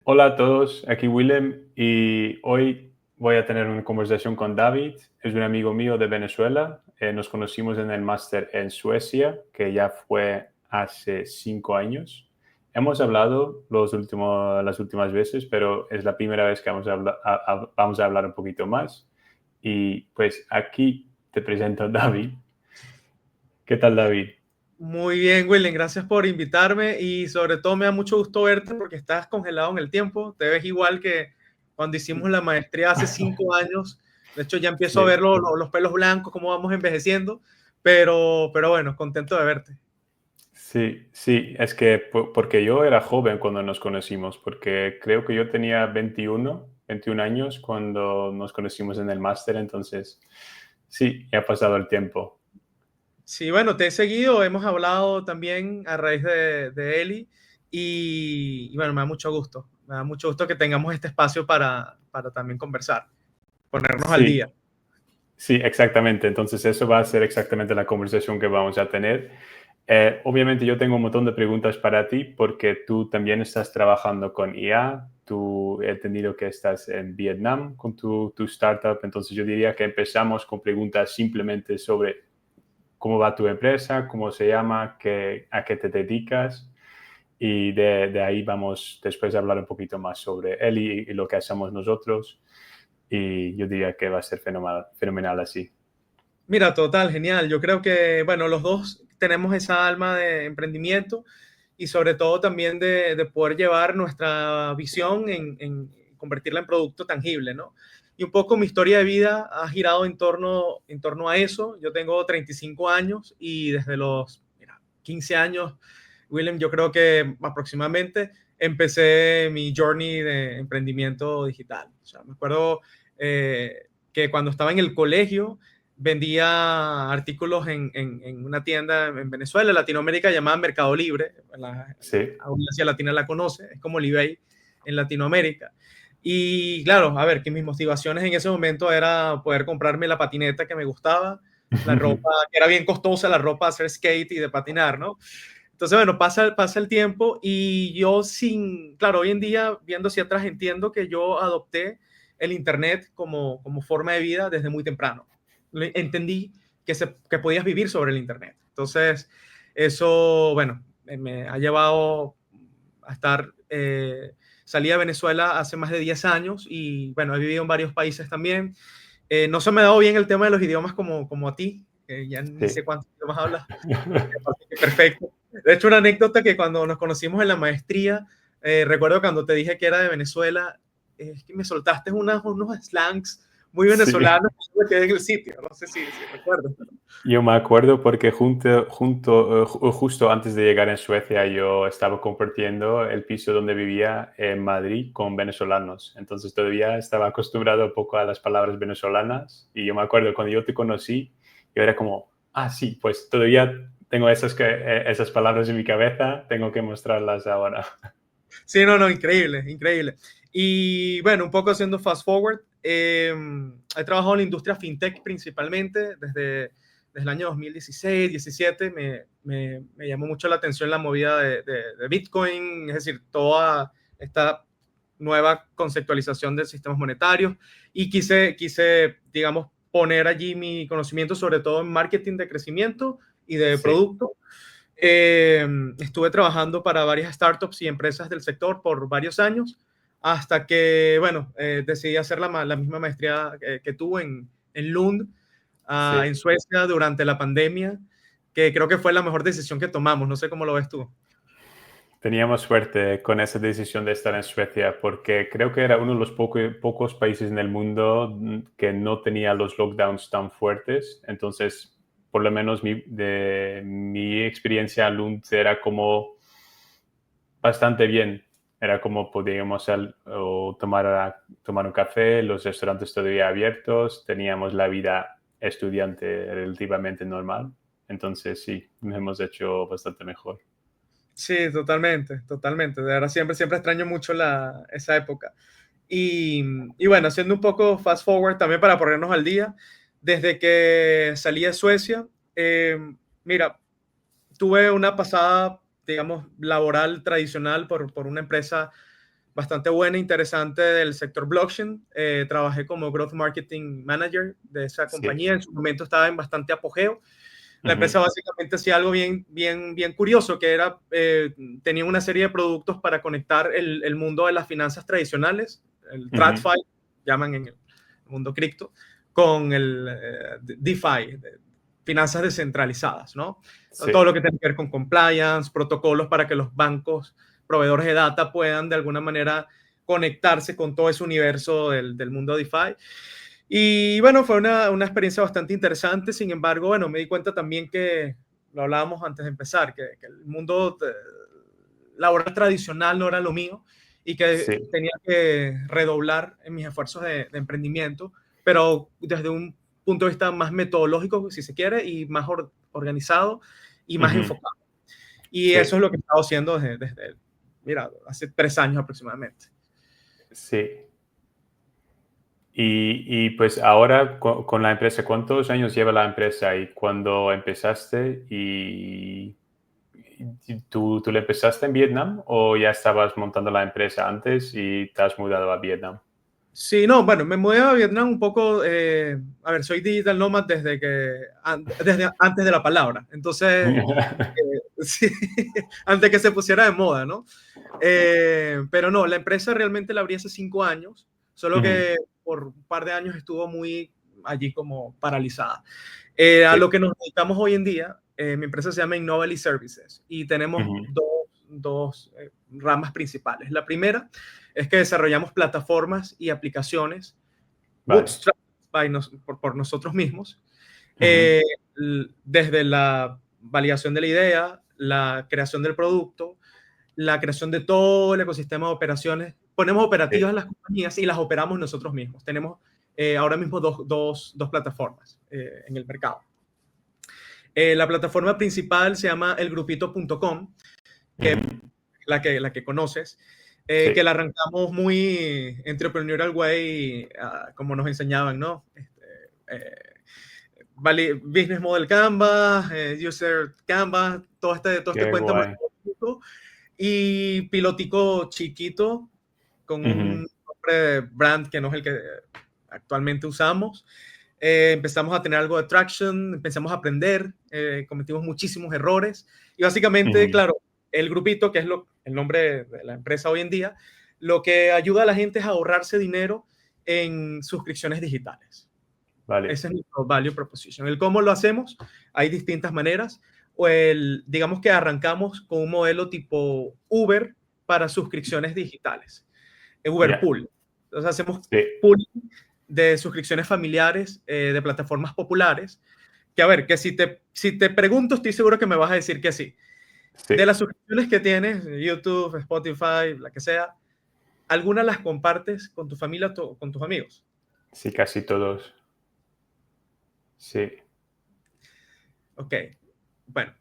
Hola a todos, aquí Willem y hoy voy a tener una conversación con David. Es un amigo mío de Venezuela. Nos conocimos en el máster en Suecia, que ya fue hace 5 años. Hemos hablado las últimas veces, pero es la primera vez que vamos a hablar un poquito más. Y pues aquí te presento a David. ¿Qué tal, David? Muy bien, William, gracias por invitarme y sobre todo me da mucho gusto verte porque estás congelado en el tiempo, te ves igual que cuando hicimos la maestría hace 5 años. De hecho ya empiezo a Sí. ver los pelos blancos, cómo vamos envejeciendo, pero bueno, contento de verte. Sí, sí, es que porque yo era joven cuando nos conocimos, porque creo que yo tenía 21 años cuando nos conocimos en el máster, entonces sí, ya ha pasado el tiempo. Sí, bueno, te he seguido, hemos hablado también a raíz de Eli y bueno, me da mucho gusto que tengamos este espacio para también conversar, ponernos al Sí, día. sí, exactamente. Entonces eso va a ser exactamente la conversación que vamos a tener. Obviamente yo tengo un montón de preguntas para ti porque tú también estás trabajando con IA, tú he entendido que estás en Vietnam con tu startup, entonces yo diría que empezamos con preguntas simplemente sobre cómo va tu empresa, cómo se llama, a qué te dedicas. Y de ahí vamos después a hablar un poquito más sobre él y lo que hacemos nosotros. Y yo diría que va a ser fenomenal, fenomenal así. Mira, total, genial. Yo creo que, bueno, los dos tenemos esa alma de emprendimiento y sobre todo también de poder llevar nuestra visión en convertirla en producto tangible, ¿no? Y un poco mi historia de vida ha girado en torno a eso. Yo tengo 35 años y desde los 15 años, William, yo creo que aproximadamente empecé mi journey de emprendimiento digital. O sea, me acuerdo que cuando estaba en el colegio, vendía artículos en una tienda en Venezuela, en Latinoamérica, llamada Mercado Libre. La Sí, audiencia latina la conoce, es como el eBay en Latinoamérica. Y claro, a ver, que mis motivaciones en ese momento era poder comprarme la patineta que me gustaba, la ropa, que era bien costosa, la ropa de hacer skate y de patinar, ¿no? Entonces, bueno, pasa el tiempo y yo claro, hoy en día, viendo hacia atrás, entiendo que yo adopté el Internet como forma de vida desde muy temprano. Entendí que podías vivir sobre el Internet. Entonces, eso, bueno, me ha llevado a salí a Venezuela hace más de 10 años y, bueno, he vivido en varios países también. No se me ha dado bien el tema de los idiomas como a ti, que ya ni sé sí. cuántos idiomas hablas. Perfecto. De hecho, una anécdota que cuando nos conocimos en la maestría, recuerdo cuando te dije que era de Venezuela, es que me soltaste unos slangs muy Sí. venezolanos que yo me quedé en el sitio. No sé si recuerdo. Yo me acuerdo porque justo antes de llegar en Suecia yo estaba compartiendo el piso donde vivía en Madrid con venezolanos. Entonces todavía estaba acostumbrado un poco a las palabras venezolanas y yo me acuerdo cuando yo te conocí, yo era como, ah, sí, pues todavía tengo esas palabras en mi cabeza, tengo que mostrarlas ahora. Sí, no, increíble, increíble. Y bueno, un poco haciendo fast forward, he trabajado en la industria fintech principalmente desde el año 2016, 17. Me llamó mucho la atención la movida de Bitcoin, es decir, toda esta nueva conceptualización de sistemas monetarios y digamos, poner allí mi conocimiento sobre todo en marketing de crecimiento y de Sí, producto. Estuve trabajando para varias startups y empresas del sector por varios años, hasta que, bueno, decidí hacer la misma maestría que tú en Lund, en sí. Suecia, durante la pandemia, que creo que fue la mejor decisión que tomamos. No sé cómo lo ves tú. Teníamos suerte con esa decisión de estar en Suecia porque creo que era uno de los pocos países en el mundo que no tenía los lockdowns tan fuertes. Entonces, por lo menos de mi experiencia en Lund era como bastante bien. Era como podíamos tomar un café, los restaurantes todavía abiertos, teníamos la vida estudiante relativamente normal. Entonces, sí, lo hemos hecho bastante mejor. Sí, totalmente, totalmente. De verdad, siempre extraño mucho esa época. Y bueno, haciendo un poco fast forward también para ponernos al día, desde que salí de Suecia, mira, tuve una pasada, digamos, laboral tradicional por una empresa bastante buena e interesante del sector blockchain. Trabajé como Growth Marketing Manager de esa compañía. En su momento estaba en bastante apogeo. La empresa básicamente hacía algo bien curioso, que era, tenía una serie de productos para conectar el mundo de las finanzas tradicionales, el TradFi, llaman en el mundo cripto, con el DeFi, finanzas descentralizadas, ¿no? Sí. Todo lo que tiene que ver con compliance, protocolos para que los bancos, proveedores de data, puedan de alguna manera conectarse con todo ese universo del mundo DeFi. Y bueno, fue una experiencia bastante interesante. Sin embargo, bueno, me di cuenta también que, lo hablábamos antes de empezar, que el mundo laboral tradicional no era lo mío y que tenía que redoblar en mis esfuerzos de emprendimiento, pero desde un punto de vista más metodológico, si se quiere, y más organizado y más enfocado. Y eso es lo que he estado haciendo desde, mira, hace 3 años aproximadamente. Sí. Y pues ahora con la empresa, ¿cuántos años lleva la empresa? ¿Y cuando empezaste? ¿Y tú le empezaste en Vietnam o ya estabas montando la empresa antes y te has mudado a Vietnam? Sí, no, bueno, me mudé a Vietnam un poco, a ver, soy digital nomad desde antes de la palabra, entonces, sí, antes que se pusiera de moda, ¿no? Pero no, la empresa realmente la abrí hace 5 años, solo que por un par de años estuvo muy allí como paralizada. A lo que nos dedicamos hoy en día, mi empresa se llama Innovally Services y tenemos dos ramas principales. La primera es que desarrollamos plataformas y aplicaciones bootstrap por nosotros mismos, desde la validación de la idea, la creación del producto, la creación de todo el ecosistema de operaciones. Ponemos operativas en las compañías y las operamos nosotros mismos. Tenemos ahora mismo dos plataformas en el mercado. La plataforma principal se llama elgrupito.com, que es la que conoces, que la arrancamos muy entrepreneurial way, como nos enseñaban, ¿no? Business Model Canvas, User Canvas, todo este cuento más bonito, y pilotico chiquito con un nombre de brand que no es el que actualmente usamos. Empezamos a tener algo de traction, empezamos a aprender, cometimos muchísimos errores y básicamente, claro, el grupito, que es el nombre de la empresa hoy en día, lo que ayuda a la gente es a ahorrarse dinero en suscripciones digitales. Vale. Ese es nuestro value proposition. El cómo lo hacemos, hay distintas maneras. Digamos que arrancamos con un modelo tipo Uber para suscripciones digitales. Uber Pool. Entonces hacemos pool de suscripciones familiares de plataformas populares, que a ver, que si te pregunto, estoy seguro que me vas a decir que sí. De las suscripciones que tienes, YouTube, Spotify, la que sea, ¿algunas las compartes con tu familia o con tus amigos? Sí, casi todos. Sí. Ok. Bueno,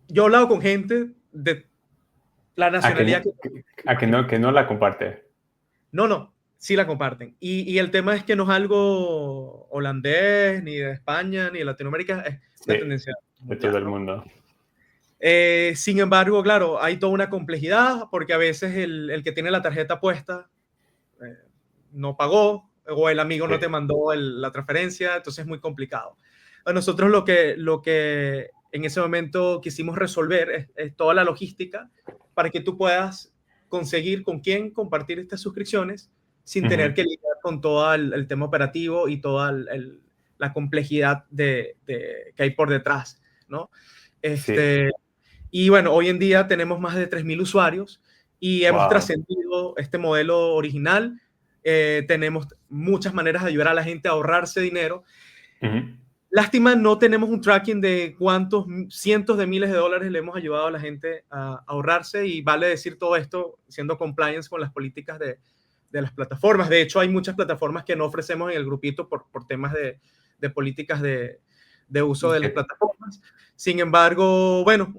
yo he hablado con gente de la nacionalidad que no la comparte. No, sí la comparten. Y el tema es que no es algo holandés, ni de España, ni de Latinoamérica, es una tendencia mundial, de todo el mundo. Sin embargo, claro, hay toda una complejidad porque a veces el que tiene la tarjeta puesta no pagó o el amigo no te mandó la transferencia, entonces es muy complicado. A nosotros lo que en ese momento quisimos resolver es toda la logística para que tú puedas conseguir con quién compartir estas suscripciones sin tener que lidiar con todo el tema operativo y toda la complejidad que hay por detrás, ¿no? Y bueno, hoy en día tenemos más de 3.000 usuarios y hemos trascendido este modelo original. Tenemos muchas maneras de ayudar a la gente a ahorrarse dinero. Lástima, no tenemos un tracking de cuántos cientos de miles de dólares le hemos ayudado a la gente a ahorrarse, y vale decir todo esto siendo compliance con las políticas de las plataformas. De hecho, hay muchas plataformas que no ofrecemos en el grupito por temas de políticas de uso de las plataformas. Sin embargo, bueno,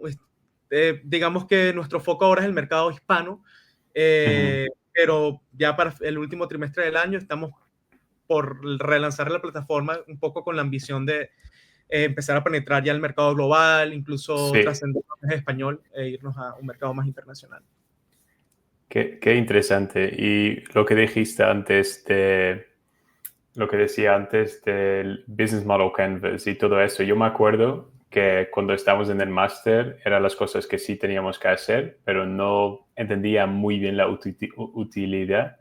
digamos que nuestro foco ahora es el mercado hispano, pero ya para el último trimestre del año estamos por relanzar la plataforma un poco con la ambición de empezar a penetrar ya el mercado global, incluso trascender el español e irnos a un mercado más internacional. Qué interesante. Y lo que dijiste antes lo que decía antes del Business Model Canvas y todo eso, yo me acuerdo que cuando estábamos en el máster eran las cosas que sí teníamos que hacer, pero no entendía muy bien la utilidad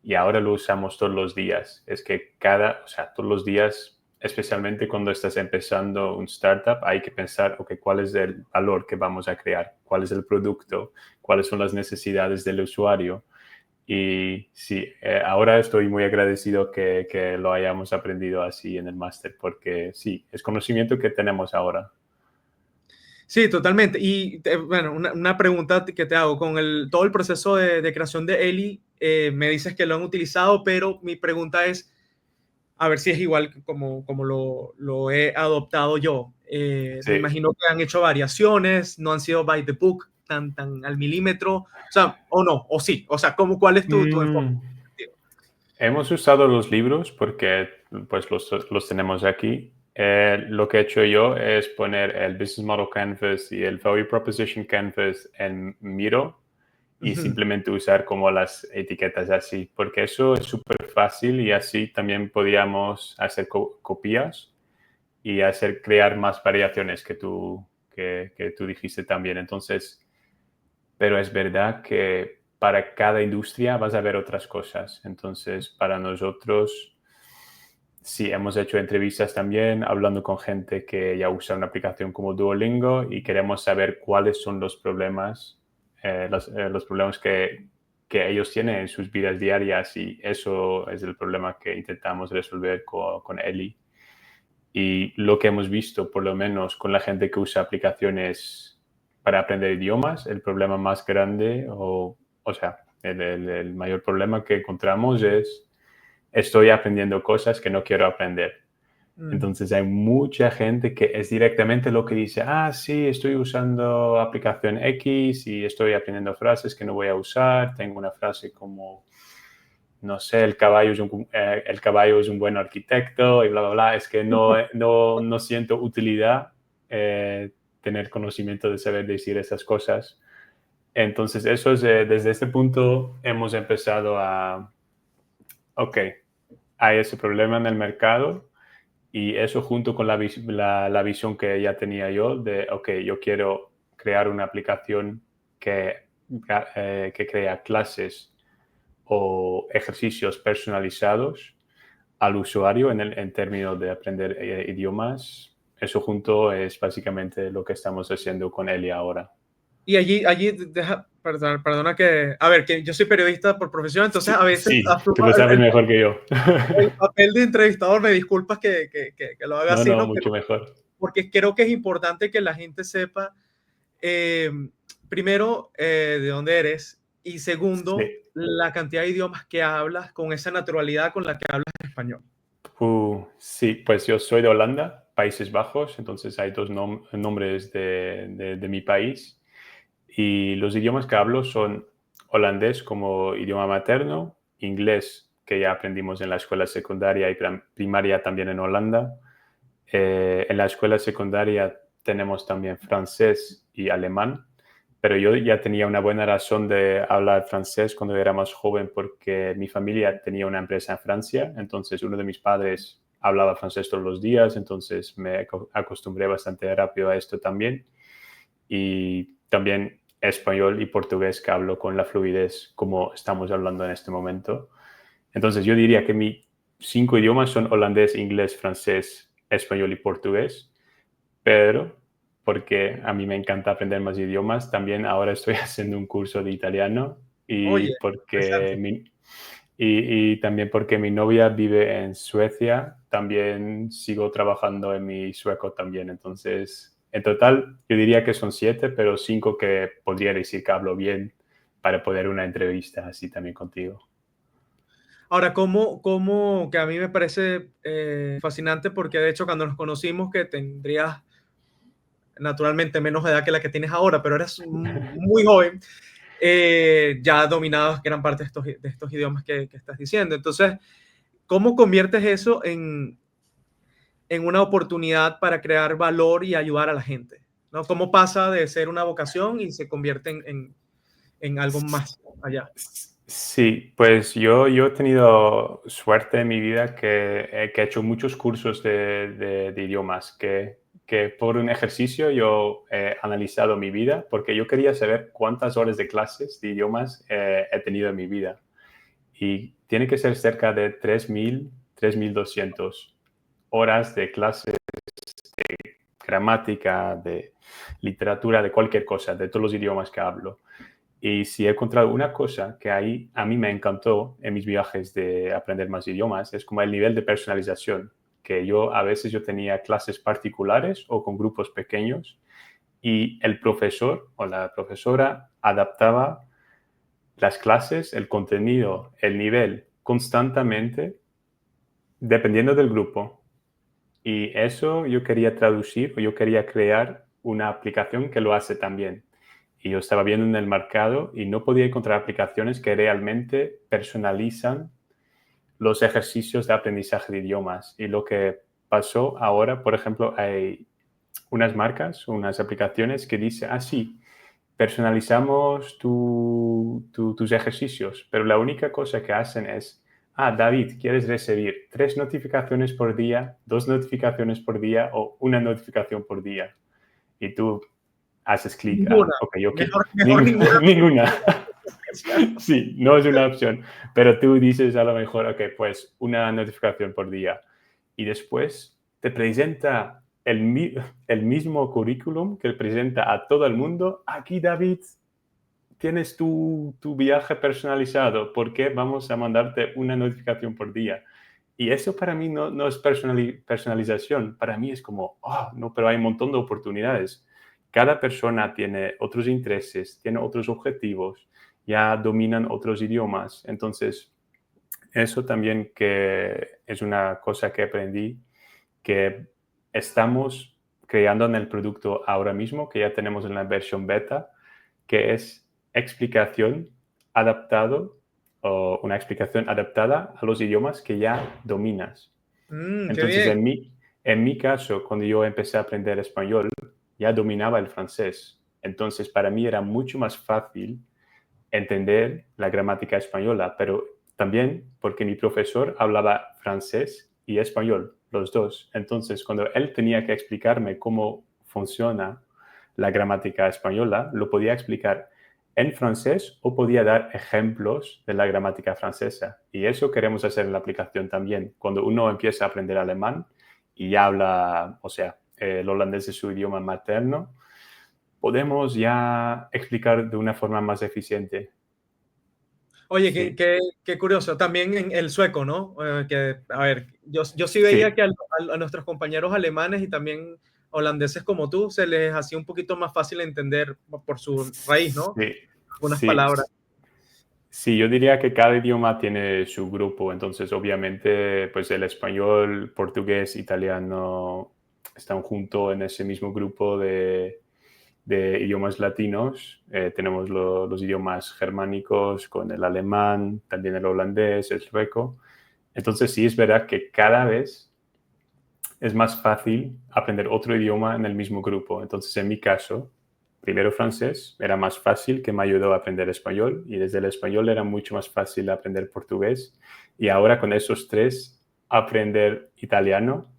y ahora lo usamos todos los días. Es que o sea, todos los días, especialmente cuando estás empezando un startup, hay que pensar, ok, ¿cuál es el valor que vamos a crear? ¿Cuál es el producto? ¿Cuáles son las necesidades del usuario? Y sí, ahora estoy muy agradecido que lo hayamos aprendido así en el máster, porque sí, es conocimiento que tenemos ahora. Sí, totalmente. Y bueno, una pregunta que te hago, con todo el proceso de creación de Eli, me dices que lo han utilizado, pero mi pregunta es, a ver si es igual que como lo he adoptado yo. Me Sí. imagino que han hecho variaciones, no han sido by the book, tan al milímetro, o sea, o no, o sí, o sea, ¿cuál es tu enfoque? Mm, hemos usado los libros porque pues los tenemos aquí. Lo que he hecho yo es poner el Business Model Canvas y el Value Proposition Canvas en Miro y Ujú. simplemente usar como las etiquetas así, porque eso es súper fácil y así también podíamos hacer copias y crear más variaciones que tú dijiste también. Entonces, pero es verdad que para cada industria vas a ver otras cosas. Entonces, para nosotros, sí, hemos hecho entrevistas también hablando con gente que ya usa una aplicación como Duolingo y queremos saber cuáles son los problemas, los problemas que ellos tienen en sus vidas diarias y eso es el problema que intentamos resolver con Eli. Y lo que hemos visto, por lo menos con la gente que usa aplicaciones para aprender idiomas, el problema más grande, o sea, el mayor problema que encontramos es estoy aprendiendo cosas que no quiero aprender. Mm. Entonces hay mucha gente que es directamente lo que dice, ah, sí, estoy usando aplicación X y estoy aprendiendo frases que no voy a usar. Tengo una frase como no sé, el caballo es un buen arquitecto y bla, bla, bla. Es que no siento utilidad tener conocimiento de saber decir esas cosas. Entonces, desde este punto hemos empezado ok, hay ese problema en el mercado y eso junto con la visión que ya tenía yo de, ok, yo quiero crear una aplicación que crea clases o ejercicios personalizados al usuario en términos de aprender idiomas. Eso junto es básicamente lo que estamos haciendo con Eli ahora. Y allí, perdona que, a ver, que yo soy periodista por profesión, entonces a Sí, veces sí, tú asumo lo sabes mejor que yo. el papel de entrevistador, me disculpas que lo haga No, así, no, ¿no? mucho mejor. Porque creo que es importante que la gente sepa, eh, primero, de dónde eres y segundo, Sí. la cantidad de idiomas que hablas con esa naturalidad con la que hablas español. Sí, pues yo soy de Holanda, Países Bajos, entonces hay dos nombres de mi país. Y los idiomas que hablo son holandés como idioma materno, inglés, que ya aprendimos en la escuela secundaria y primaria también en Holanda. En la escuela secundaria tenemos también francés y alemán, pero yo ya tenía una buena razón de hablar francés cuando era más joven porque mi familia tenía una empresa en Francia, entonces uno de mis padres hablaba francés todos los días, entonces me acostumbré bastante rápido a esto también. Y también español y portugués que hablo con la fluidez como estamos hablando en este momento. Entonces yo diría que mis 5 idiomas son holandés, inglés, francés, español y portugués, pero porque a mí me encanta aprender más idiomas, también ahora estoy haciendo un curso de italiano Oye, porque interesante. y también porque mi novia vive en Suecia, también sigo trabajando en mi sueco también. Entonces, en total, yo diría que son 7, pero 5 que podría decir que hablo bien para poder una entrevista así también contigo. Ahora, que a mí me parece fascinante porque de hecho cuando nos conocimos que tendrías naturalmente menos edad que la que tienes ahora, pero eres muy joven, ya dominabas gran parte de estos idiomas que estás diciendo. Entonces, ¿cómo conviertes eso en una oportunidad para crear valor y ayudar a la gente? ¿No? ¿Cómo pasa de ser una vocación y se convierte en algo más allá. Sí, pues yo he tenido suerte en mi vida que he hecho muchos cursos de idiomas, que por un ejercicio yo he analizado mi vida porque yo quería saber cuántas horas de clases de idiomas he tenido en mi vida. Y tiene que ser cerca de 3.200 horas de clases de gramática, de literatura, de cualquier cosa, de todos los idiomas que hablo. Y si he encontrado una cosa que ahí a mí me encantó en mis viajes de aprender más idiomas, es como el nivel de personalización, que yo a veces yo tenía clases particulares o con grupos pequeños y el profesor o la profesora adaptaba las clases, el contenido, el nivel constantemente dependiendo del grupo. Y eso yo quería traducir o yo quería crear una aplicación que lo hace también. Y yo estaba viendo en el mercado y no podía encontrar aplicaciones que realmente personalizan los ejercicios de aprendizaje de idiomas. Y lo que pasó ahora, por ejemplo, hay unas marcas, unas aplicaciones que dicen, ah, sí, personalizamos tus ejercicios, pero la única cosa que hacen es, ah, David, ¿quieres recibir 3 notificaciones por día, 2 notificaciones por día o una notificación por día? Y tú haces clic, Ninguna. ok, yo quiero Mejor ninguna. ninguna. Sí, no es una opción, pero tú dices a lo mejor, ok, pues una notificación por día. Y después te presenta el mismo currículum que presenta a todo el mundo. Aquí, David, tienes tu viaje personalizado. ¿Por qué vamos a mandarte una notificación por día? Y eso para mí no es personalización. Para mí es como, oh, no, pero hay un montón de oportunidades. Cada persona tiene otros intereses, tiene otros objetivos, ya dominan otros idiomas. Entonces, eso también que es una cosa que aprendí, que estamos creando en el producto ahora mismo, que ya tenemos en la versión beta, que es explicación adaptado o una explicación adaptada a los idiomas que ya dominas. Qué Entonces, bien. en mi caso, cuando yo empecé a aprender español, ya dominaba el francés. Entonces, para mí era mucho más fácil entender la gramática española, pero también porque mi profesor hablaba francés y español, los dos. Entonces, cuando él tenía que explicarme cómo funciona la gramática española, lo podía explicar en francés o podía dar ejemplos de la gramática francesa. Y eso queremos hacer en la aplicación también. Cuando uno empieza a aprender alemán y ya habla, o sea, el holandés es su idioma materno, podemos ya explicar de una forma más eficiente. Oye, Sí, qué curioso. También en el sueco, ¿no? A ver, yo sí veía sí, que a nuestros compañeros alemanes y también holandeses como tú se les hacía un poquito más fácil entender por su raíz, ¿no? sí, Algunas sí. palabras. Sí, yo diría que cada idioma tiene su grupo, entonces obviamente pues el español, portugués, italiano están juntos en ese mismo grupo de idiomas latinos. Tenemos los idiomas germánicos con el alemán, también el holandés, el sueco. Entonces sí es verdad que cada vez es más fácil aprender otro idioma en el mismo grupo. Entonces, en mi caso, primero francés era más fácil, que me ayudó a aprender español, y desde el español era mucho más fácil aprender portugués. Y ahora con esos tres, aprender italiano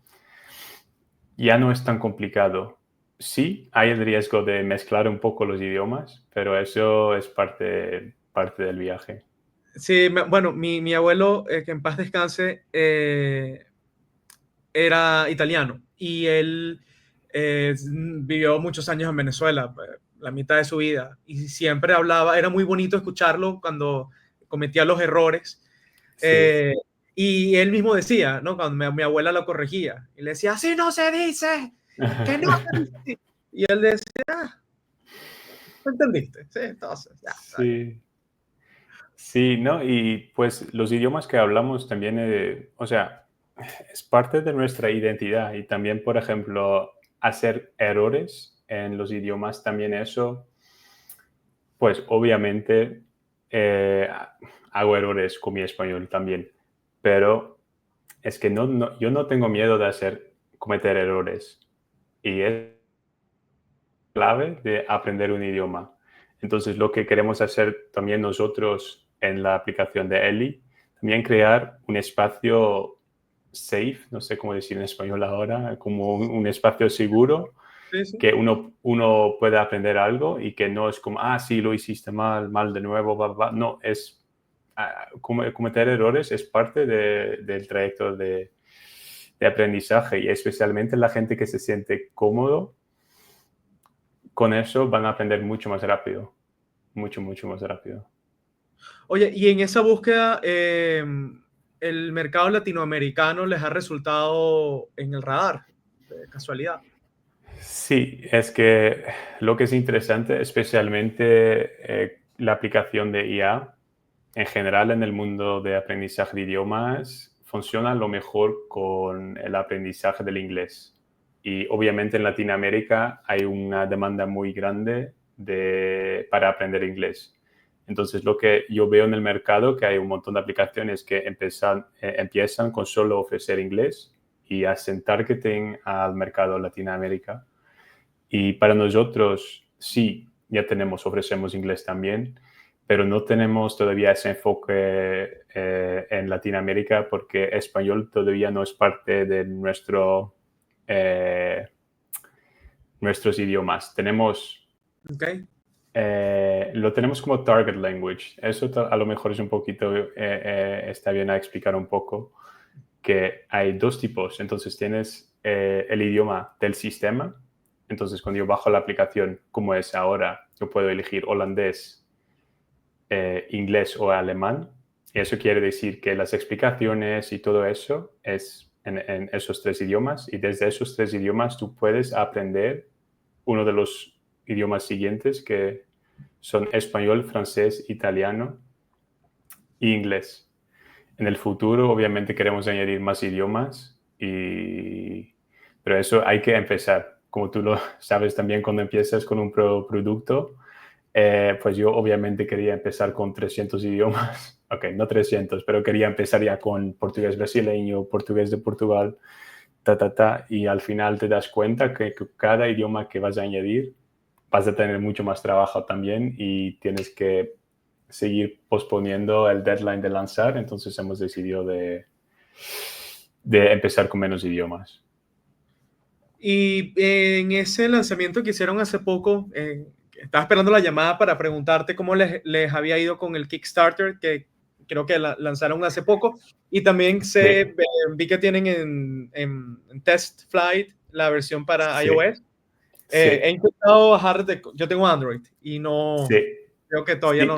ya no es tan complicado. Sí, hay el riesgo de mezclar un poco los idiomas, pero eso es parte del viaje. Sí, bueno, mi abuelo, que en paz descanse, era italiano y él vivió muchos años en Venezuela, la mitad de su vida, y siempre hablaba, era muy bonito escucharlo cuando cometía los errores. Sí. eh, y él mismo decía, ¿no? Cuando mi abuela lo corregía, y le decía, así no se dice, que no se dice. Y él decía, ah, ¿no entendiste? Sí, entonces, ya, está bien. Sí. Sí, ¿no? Y pues los idiomas que hablamos también, o sea, es parte de nuestra identidad y también, por ejemplo, hacer errores en los idiomas, también eso, pues obviamente eh, hago errores con mi español también, pero es que yo no tengo miedo de cometer errores y es clave de aprender un idioma. Entonces, lo que queremos hacer también nosotros en la aplicación de Eli, también crear un espacio safe, no sé cómo decir en español ahora, como un espacio seguro Sí, sí. que uno pueda aprender algo y que no es como, sí, lo hiciste mal, mal de nuevo, no, es cometer errores es parte del trayecto de aprendizaje y especialmente la gente que se siente cómodo con eso van a aprender mucho más rápido, mucho, mucho más rápido. Oye, y en esa búsqueda, ¿el mercado latinoamericano les ha resultado en el radar, de casualidad? Sí, es que lo que es interesante, especialmente la aplicación de IA, en general en el mundo de aprendizaje de idiomas, funciona lo mejor con el aprendizaje del inglés. Y obviamente en Latinoamérica hay una demanda muy grande para aprender inglés. Entonces, lo que yo veo en el mercado, que hay un montón de aplicaciones que empiezan con solo ofrecer inglés y hacen targeting al mercado Latinoamérica. Y para nosotros, sí, ya ofrecemos inglés también, pero no tenemos todavía ese enfoque en Latinoamérica porque español todavía no es parte de eh, nuestros idiomas. ¿Ok? Lo tenemos como target language. Eso a lo mejor es un poquito, está bien a explicar un poco, que hay dos tipos. Entonces tienes el idioma del sistema. Entonces cuando yo bajo la aplicación, como es ahora, yo puedo elegir holandés, inglés o alemán. Y eso quiere decir que las explicaciones y todo eso es en esos tres idiomas. Y desde esos tres idiomas tú puedes aprender uno de los idiomas siguientes que son español, francés, italiano e inglés. En el futuro, obviamente, queremos añadir más idiomas, pero eso hay que empezar. Como tú lo sabes también, cuando empiezas con un producto, pues yo obviamente quería empezar con 300 idiomas. Ok, no 300, pero quería empezar ya con portugués brasileño, portugués de Portugal, y al final te das cuenta que cada idioma que vas a añadir vas a tener mucho más trabajo también y tienes que seguir posponiendo el deadline de lanzar, entonces hemos decidido de empezar con menos idiomas. Y en ese lanzamiento que hicieron hace poco, estaba esperando la llamada para preguntarte cómo les había ido con el Kickstarter, que creo que lanzaron hace poco. Y también Sí, vi que tienen en Test Flight la versión para sí, iOS. He sí, intentado bajar, yo tengo Android y no, sí, creo que todavía sí.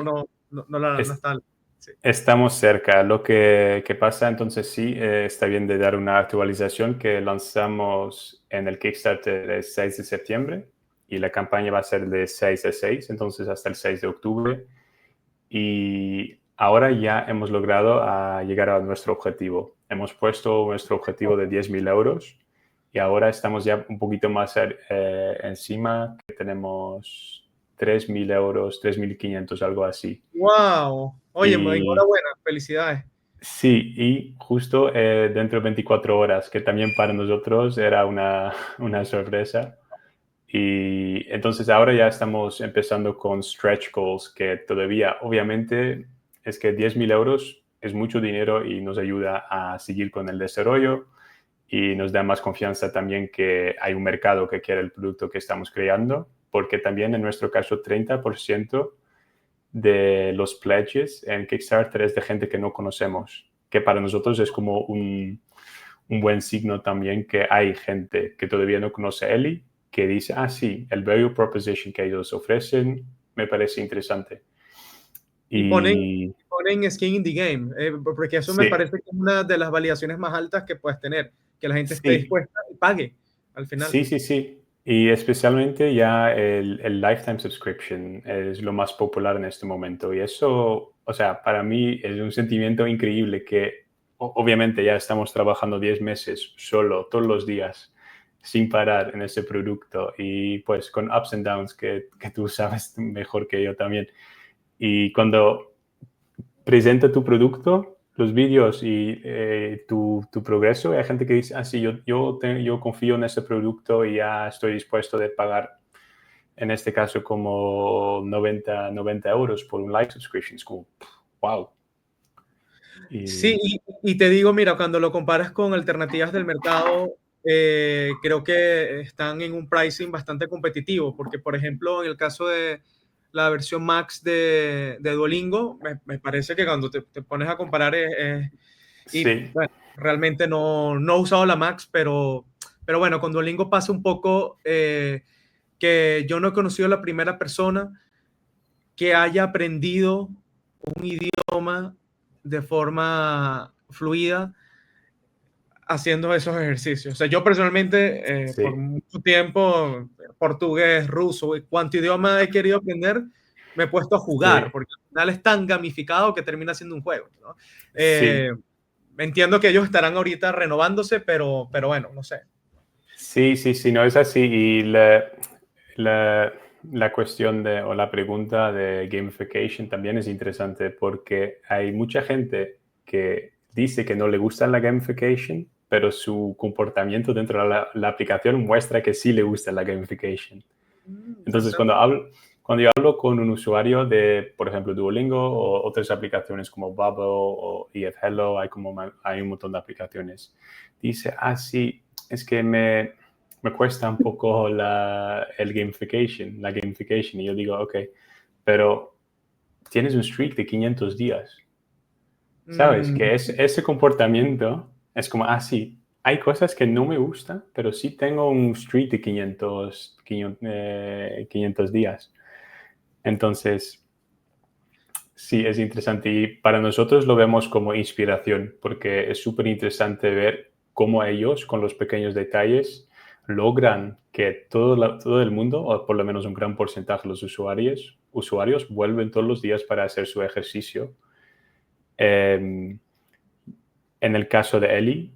no Es- está. Sí. Estamos cerca. Lo que pasa, entonces sí, está bien de dar una actualización que lanzamos en el Kickstarter el 6 de septiembre y la campaña va a ser de 6 a 6, entonces hasta el 6 de octubre. Y ahora ya hemos logrado llegar a nuestro objetivo. Hemos puesto nuestro objetivo de 10.000 euros y ahora estamos ya un poquito más encima, que tenemos 3.000 euros, 3.500, algo así. Wow. Oye, Y enhorabuena, felicidades. sí, y justo dentro de 24 horas, que también para nosotros era una sorpresa. Y entonces ahora ya estamos empezando con stretch goals, que todavía, obviamente, es que 10.000 euros es mucho dinero y nos ayuda a seguir con el desarrollo y nos da más confianza también que hay un mercado que quiere el producto que estamos creando, porque también en nuestro caso 30% de los pledges en Kickstarter es de gente que no conocemos, que para nosotros es como un buen signo también que hay gente que todavía no conoce a Eli, que dice, sí, el value proposition que ellos ofrecen me parece interesante. Y ponen, Y ponen skin in the game, porque eso me sí, parece que es una de las validaciones más altas que puedes tener, que la gente esté sí, dispuesta y pague al final. sí, sí, sí. Y especialmente ya el lifetime subscription es lo más popular en este momento. Y eso, o sea, para mí es un sentimiento increíble que obviamente ya estamos trabajando 10 meses solo, todos los días, sin parar en ese producto y pues con ups and downs que tú sabes mejor que yo también. Y cuando presenta tu producto, los vídeos y tu progreso. Y hay gente que dice, sí, yo confío en ese producto y ya estoy dispuesto de pagar en este caso como 90 euros por un live subscription. Es como, wow. Sí, Y, y te digo, mira, cuando lo comparas con alternativas del mercado, creo que están en un pricing bastante competitivo, porque por ejemplo, en el caso de la versión Max de Duolingo, me parece que cuando te pones a comparar y sí, bueno, realmente no he usado la Max, pero bueno, con Duolingo pasa un poco que yo no he conocido a la primera persona que haya aprendido un idioma de forma fluida haciendo esos ejercicios. O sea, yo personalmente, por sí, mucho tiempo, portugués, ruso, cuánto idioma he querido aprender, me he puesto a jugar, sí, porque al final es tan gamificado que termina siendo un juego, ¿no? sí. Entiendo que ellos estarán ahorita renovándose, pero bueno, no sé. Sí, sí, sí, no es así. Y la, la cuestión de, o la pregunta de gamification también es interesante porque hay mucha gente que dice que no le gusta la gamification, pero su comportamiento dentro de la aplicación muestra que sí le gusta la gamification. Entonces, Interesante. cuando yo hablo con un usuario de, por ejemplo, Duolingo o otras aplicaciones como Bubble o EF Hello, hay un montón de aplicaciones, dice, sí, es que me cuesta un poco la gamification. Y yo digo, ok, pero tienes un streak de 500 días. ¿Sabes? Mm, Que ese comportamiento es como, sí, hay cosas que no me gustan, pero sí tengo un streak de 500 días. Entonces, sí, es interesante. Y para nosotros lo vemos como inspiración, porque es súper interesante ver cómo ellos, con los pequeños detalles, logran que todo el mundo, o por lo menos un gran porcentaje de los usuarios vuelven todos los días para hacer su ejercicio. Eh, En el caso de Eli,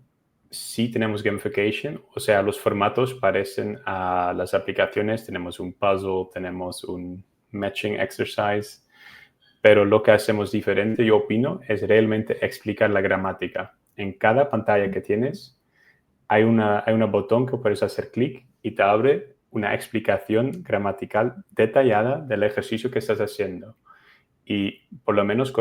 sí tenemos gamification, o sea, los formatos parecen a las aplicaciones, tenemos un puzzle, tenemos un matching exercise, pero lo que hacemos diferente, yo opino, es realmente explicar la gramática. En cada pantalla que tienes hay un botón que puedes hacer clic y te abre una explicación gramatical detallada del ejercicio que estás haciendo. Y por lo menos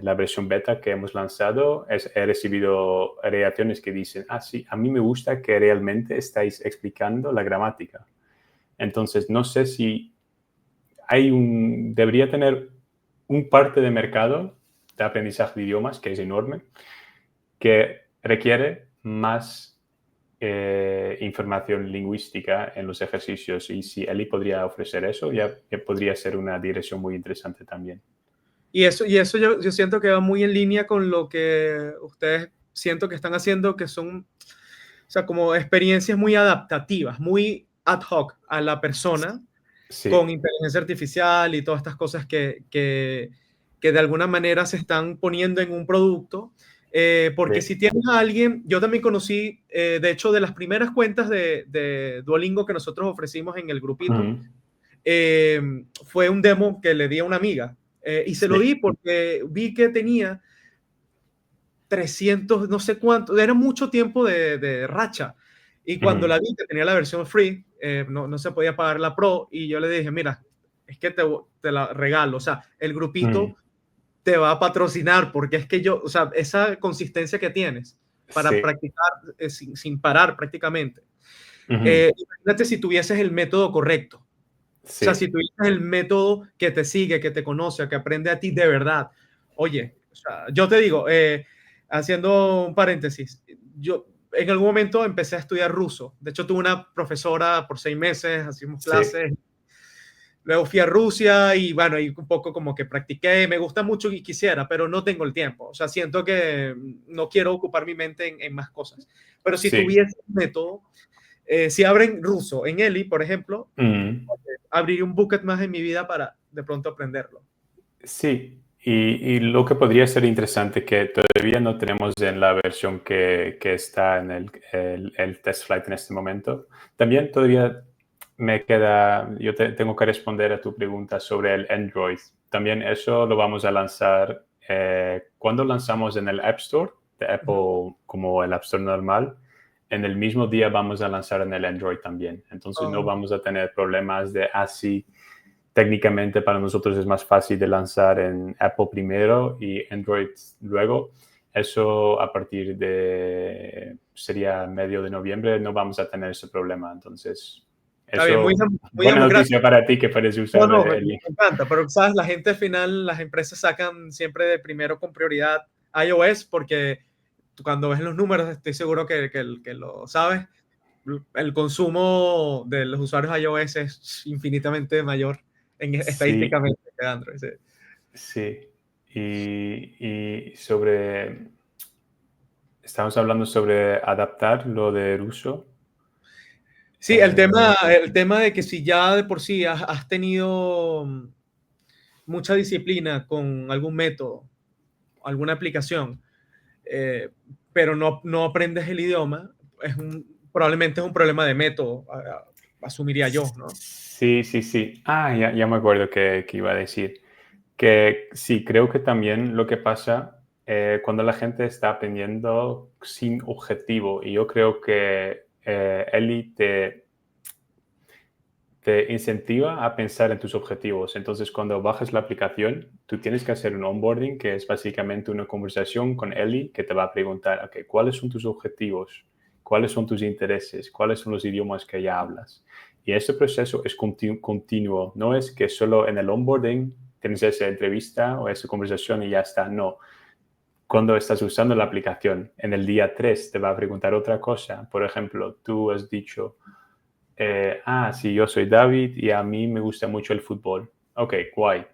la versión beta que hemos lanzado, he recibido reacciones que dicen, sí, a mí me gusta que realmente estáis explicando la gramática. Entonces, no sé si debería tener un parte de mercado de aprendizaje de idiomas, que es enorme, que requiere más información lingüística en los ejercicios. Y si Eli podría ofrecer eso, ya podría ser una dirección muy interesante también. y eso yo siento que va muy en línea con lo que ustedes siento que están haciendo, que son, o sea, como experiencias muy adaptativas, muy ad hoc a la persona, con Sí, inteligencia artificial y todas estas cosas que de alguna manera se están poniendo en un producto. Porque sí. si tienes a alguien, yo también conocí, de hecho, de las primeras cuentas de Duolingo que nosotros ofrecimos en el grupito, Ujú. fue un demo que le di a una amiga. Y se lo Sí. di porque vi que tenía 300, no sé cuánto, era mucho tiempo de racha. Y cuando Ujú. la vi, que tenía la versión free, no se podía pagar la pro, y yo le dije, mira, es que te la regalo, o sea, el Ujú. grupito te va a patrocinar, porque es que yo, o sea, esa consistencia que tienes para Sí. practicar sin parar prácticamente. Ujú. Imagínate si tuvieses el método correcto, o sea, si Sí. tuvieses el método que te sigue, que te conoce, que aprende a ti de verdad. Oye, o sea, yo te digo, haciendo un paréntesis, yo en algún momento empecé a estudiar ruso. De hecho, tuve una profesora por 6 meses, hacíamos Sí. clases. Luego fui a Rusia y bueno, y un poco como que practiqué, me gusta mucho y quisiera, pero no tengo el tiempo. O sea, siento que no quiero ocupar mi mente en más cosas. Pero si Sí. tuviese un método, si abren ruso en Eli, por ejemplo, Ujú. abriría un bucket más en mi vida para de pronto aprenderlo. Sí. Y lo que podría ser interesante, que todavía no tenemos en la versión que está en el test flight en este momento, también todavía tengo que responder a tu pregunta sobre el Android. También eso lo vamos a lanzar cuando lanzamos en el App Store de Ujú. Apple como el App Store normal. en el mismo día vamos a lanzar en el Android también. Entonces no vamos a tener problemas de así. Técnicamente para nosotros es más fácil de lanzar en Apple primero y Android luego. Eso a partir de, sería medio de noviembre, no vamos a tener ese problema. Entonces, Está bien, eso, muy buena democrático. noticia para ti que puedes No, usar no, me el... encanta, pero sabes, la gente al final, las empresas sacan siempre de primero con prioridad iOS porque cuando ves los números, estoy seguro que lo sabes, el consumo de los usuarios iOS es infinitamente mayor Sí, estadísticamente que Android. Sí. sí. Y sobre, estamos hablando sobre adaptar lo de uso. Sí, el tema de que si ya de por sí has tenido mucha disciplina con algún método, alguna aplicación, eh, pero no aprendes el idioma, probablemente es un problema de método, asumiría yo, ¿no? Sí, sí, sí. Ah, ya me acuerdo que iba a decir. Que sí, creo que también lo que pasa cuando la gente está aprendiendo sin objetivo, y yo creo que Eli te incentiva a pensar en tus objetivos. Entonces, cuando bajas la aplicación, tú tienes que hacer un onboarding, que es básicamente una conversación con Eli que te va a preguntar, ok, ¿cuáles son tus objetivos? ¿Cuáles son tus intereses? ¿Cuáles son los idiomas que ya hablas? Y ese proceso es continuo. No es que solo en el onboarding tienes esa entrevista o esa conversación y ya está. No. Cuando estás usando la aplicación, en el día 3 te va a preguntar otra cosa. Por ejemplo, tú has dicho, sí, yo soy David y a mí me gusta mucho el fútbol. Ok, guay.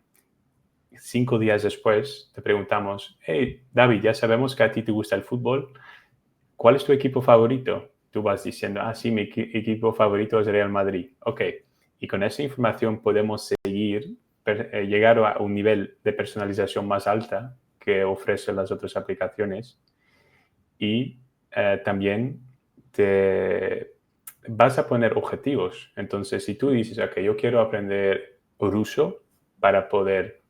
5 días después te preguntamos, hey, David, ya sabemos que a ti te gusta el fútbol. ¿Cuál es tu equipo favorito? Tú vas diciendo, sí, mi equipo favorito es Real Madrid. Ok, y con esa información podemos seguir, llegar a un nivel de personalización más alta que ofrecen las otras aplicaciones y también te vas a poner objetivos. Entonces, si tú dices, ok, yo quiero aprender ruso para poder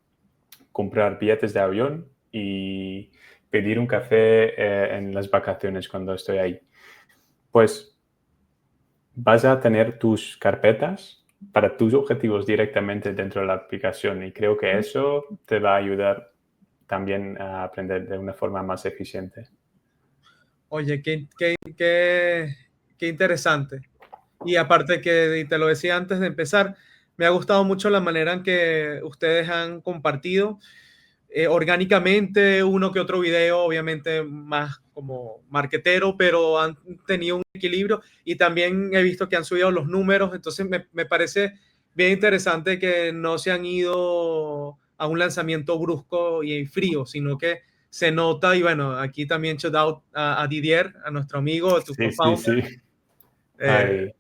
comprar billetes de avión y pedir un café en las vacaciones cuando estoy ahí, pues vas a tener tus carpetas para tus objetivos directamente dentro de la aplicación y creo que eso te va a ayudar también a aprender de una forma más eficiente. Oye, qué interesante. Y aparte que y te lo decía antes de empezar, me ha gustado mucho la manera en que ustedes han compartido orgánicamente uno que otro video, obviamente más como marquetero, pero han tenido un equilibrio y también he visto que han subido los números, entonces me parece bien interesante que no se han ido a un lanzamiento brusco y frío, sino que se nota, y bueno, aquí también shout out a Didier, a nuestro amigo, tu Sí, sí, co-founder. sí. Eh, Ay,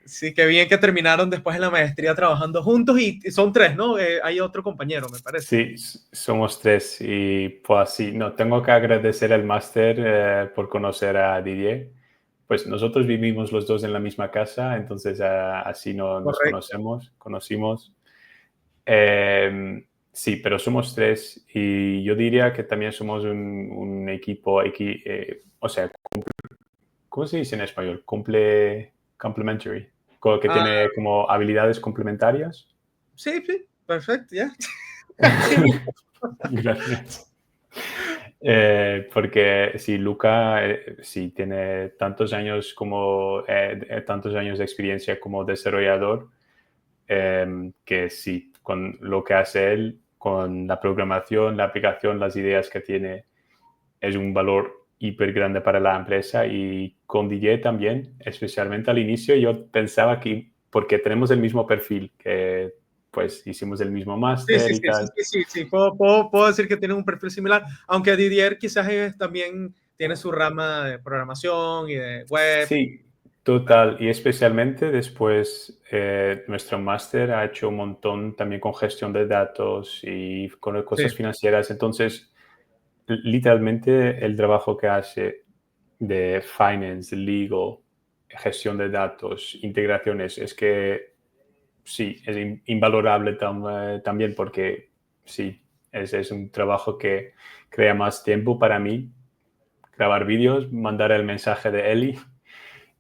sí, qué bien que terminaron después de la maestría trabajando juntos y son tres, ¿no? Hay otro compañero, me parece. sí, somos tres y pues sí, no, tengo que agradecer al máster por conocer a Didier. Pues nosotros vivimos los dos en la misma casa, entonces así no, nos Correcto. conocimos. Sí, pero somos tres y yo diría que también somos un equipo, o sea, ¿cómo se dice en español? Complementary, que Ah, tiene como habilidades complementarias. sí, sí, perfecto, ya. Gracias. Porque si Luca sí tiene tantos años de experiencia como desarrollador, que sí, con lo que hace él, con la programación, la aplicación, las ideas que tiene, es un valor hiper grande para la empresa y con DJ también, especialmente al inicio, yo pensaba que porque tenemos el mismo perfil, que pues hicimos el mismo Sí, máster sí, y sí, sí, tal. sí, sí, sí. Puedo decir que tienen un perfil similar, aunque Didier quizás también tiene su rama de programación y de web. Sí, total. Y especialmente después, nuestro máster ha hecho un montón también con gestión de datos y con Sí, cosas financieras. Entonces, literalmente el trabajo que hace de finance, legal, gestión de datos, integraciones, es que sí, es invalorable también porque sí, es un trabajo que crea más tiempo para mí, grabar vídeos, mandar el mensaje de Eli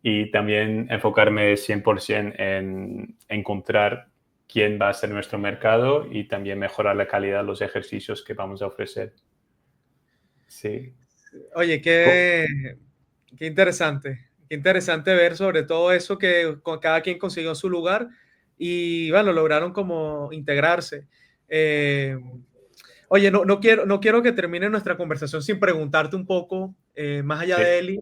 y también enfocarme 100% en encontrar quién va a ser nuestro mercado y también mejorar la calidad de los ejercicios que vamos a ofrecer. Sí. Oye, Co- qué interesante. Qué interesante ver sobre todo eso que cada quien consiguió su lugar y bueno, lograron como integrarse. Eh, Oye, no quiero que termine nuestra conversación sin preguntarte un poco, más allá Sí, de Eli,